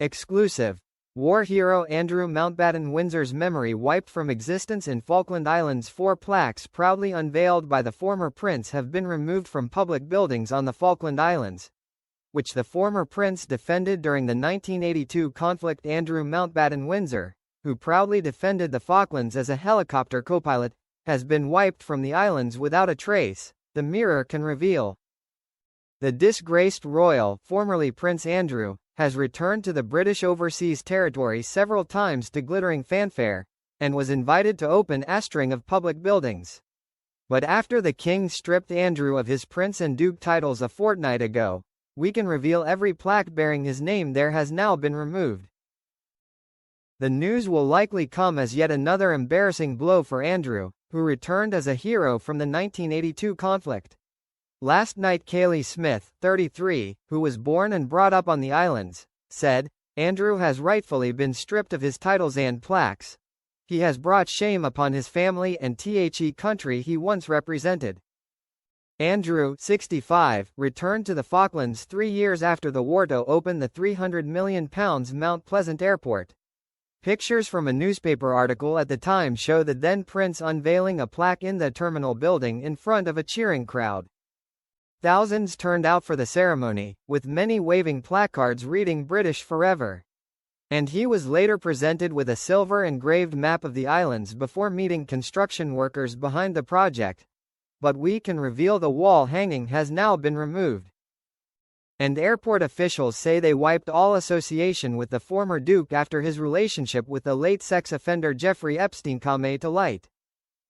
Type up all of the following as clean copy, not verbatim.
Exclusive. War hero Andrew Mountbatten Windsor's memory wiped from existence in Falkland Islands. 4 plaques proudly unveiled by the former prince have been removed from public buildings on the Falkland Islands, which the former prince defended during the 1982 conflict. Andrew Mountbatten Windsor, who proudly defended the Falklands as a helicopter co-pilot, has been wiped from the islands without a trace, the Mirror can reveal. The disgraced royal, formerly Prince Andrew, has returned to the British overseas territory several times to glittering fanfare, and was invited to open a string of public buildings. But after the king stripped Andrew of his prince and duke titles a fortnight ago, we can reveal every plaque bearing his name there has now been removed. The news will likely come as yet another embarrassing blow for Andrew, who returned as a hero from the 1982 conflict. Last night Kaylee Smith, 33, who was born and brought up on the islands, said, "Andrew has rightfully been stripped of his titles and plaques. He has brought shame upon his family and the country he once represented." Andrew, 65, returned to the Falklands 3 years after the war to open the £300 million Mount Pleasant Airport. Pictures from a newspaper article at the time show the then prince unveiling a plaque in the terminal building in front of a cheering crowd. Thousands turned out for the ceremony, with many waving placards reading "British Forever." And he was later presented with a silver engraved map of the islands before meeting construction workers behind the project. But we can reveal the wall hanging has now been removed. And airport officials say they wiped all association with the former duke after his relationship with the late sex offender Jeffrey Epstein came to light.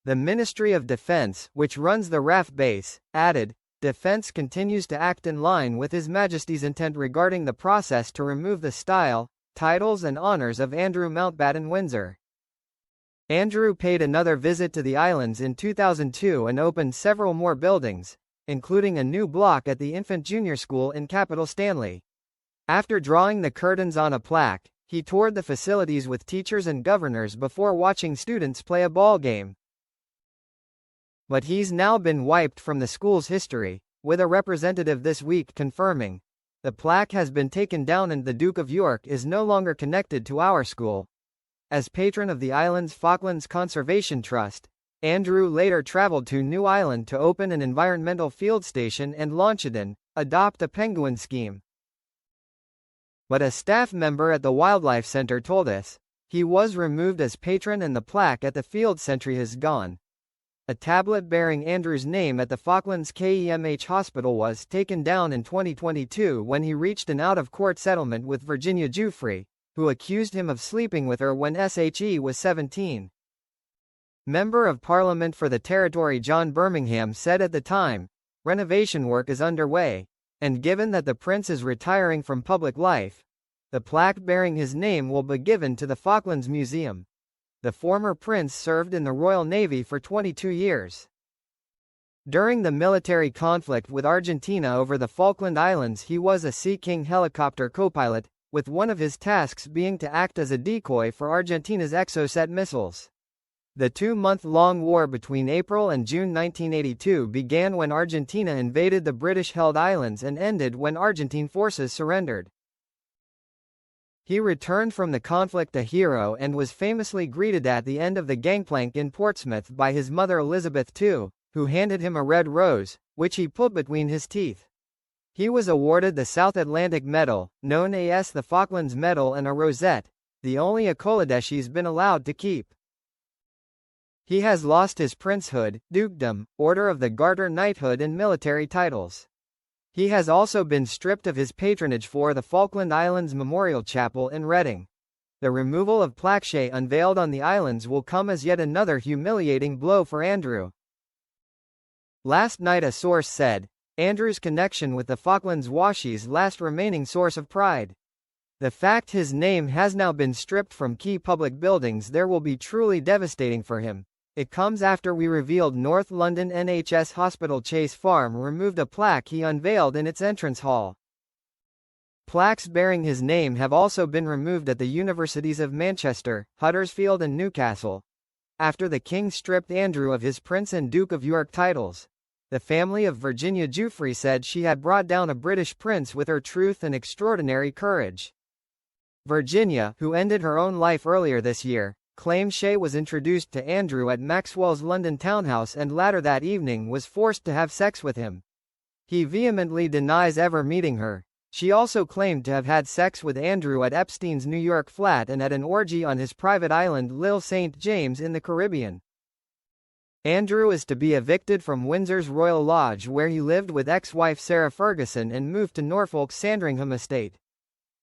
The Ministry of Defense, which runs the RAF base, added, "Defense continues to act in line with His Majesty's intent regarding the process to remove the style, titles and honours of Andrew Mountbatten Windsor." Andrew paid another visit to the islands in 2002 and opened several more buildings, including a new block at the infant junior school in capital Stanley. After drawing the curtains on a plaque, he toured the facilities with teachers and governors before watching students play a ball game. But he's now been wiped from the school's history, with a representative this week confirming, "The plaque has been taken down and the Duke of York is no longer connected to our school." As patron of the island's Falklands Conservation Trust, Andrew later traveled to New Island to open an environmental field station and launch it in, adopt a penguin scheme. But a staff member at the Wildlife Center told us, he was removed as patron and the plaque at the field sentry has gone. A tablet bearing Andrew's name at the Falklands KEMH Hospital was taken down in 2022 when he reached an out-of-court settlement with Virginia Giuffre, who accused him of sleeping with her when she was 17. Member of Parliament for the territory John Birmingham said at the time, "Renovation work is underway, and given that the prince is retiring from public life, the plaque bearing his name will be given to the Falklands Museum." The former prince served in the Royal Navy for 22 years. During the military conflict with Argentina over the Falkland Islands, he was a Sea King helicopter co-pilot, with one of his tasks being to act as a decoy for Argentina's Exocet missiles. The 2-month-long war between April and June 1982 began when Argentina invaded the British-held islands and ended when Argentine forces surrendered. He returned from the conflict a hero and was famously greeted at the end of the gangplank in Portsmouth by his mother Elizabeth II, who handed him a red rose, which he put between his teeth. He was awarded the South Atlantic Medal, known as the Falklands Medal, and a rosette, the only accolade he's been allowed to keep. He has lost his princehood, dukedom, Order of the Garter knighthood and military titles. He has also been stripped of his patronage for the Falkland Islands Memorial Chapel in Reading. The removal of plaques unveiled on the islands will come as yet another humiliating blow for Andrew. Last night a source said, Andrew's connection with the Falklands was his last remaining source of pride. The fact his name has now been stripped from key public buildings there will be truly devastating for him. It comes after we revealed North London NHS Hospital Chase Farm removed a plaque he unveiled in its entrance hall. Plaques bearing his name have also been removed at the universities of Manchester, Huddersfield and Newcastle. After the king stripped Andrew of his Prince and Duke of York titles, the family of Virginia Giuffre said she had brought down a British prince with her truth and extraordinary courage. Virginia, who ended her own life earlier this year, claimed Shay was introduced to Andrew at Maxwell's London townhouse and later that evening was forced to have sex with him. He vehemently denies ever meeting her. She also claimed to have had sex with Andrew at Epstein's New York flat and at an orgy on his private island L'Île St. James in the Caribbean. Andrew is to be evicted from Windsor's Royal Lodge where he lived with ex-wife Sarah Ferguson and moved to Norfolk's Sandringham estate.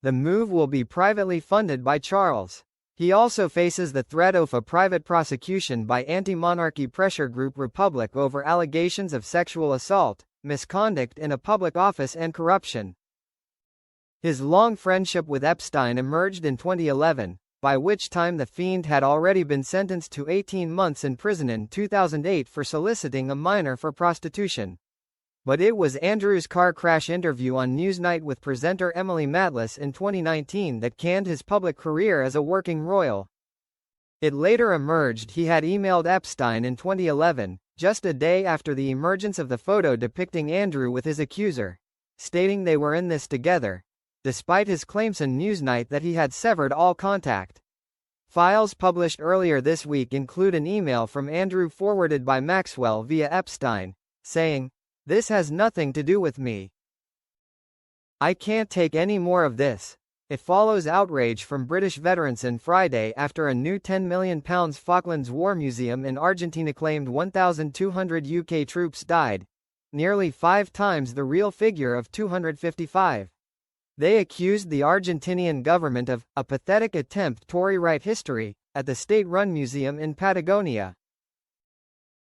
The move will be privately funded by Charles. He also faces the threat of a private prosecution by anti-monarchy pressure group Republic over allegations of sexual assault, misconduct in a public office and corruption. His long friendship with Epstein emerged in 2011, by which time the Fiend had already been sentenced to 18 months in prison in 2008 for soliciting a minor for prostitution. But it was Andrew's car crash interview on Newsnight with presenter Emily Matlas in 2019 that canned his public career as a working royal. It later emerged he had emailed Epstein in 2011, just a day after the emergence of the photo depicting Andrew with his accuser, stating they were in this together, despite his claims on Newsnight that he had severed all contact. Files published earlier this week include an email from Andrew forwarded by Maxwell via Epstein, saying, "This has nothing to do with me. I can't take any more of this." It follows outrage from British veterans on Friday after a new £10 million Falklands War Museum in Argentina claimed 1,200 UK troops died, nearly 5 times the real figure of 255. They accused the Argentinian government of a pathetic attempt to rewrite history at the state-run museum in Patagonia.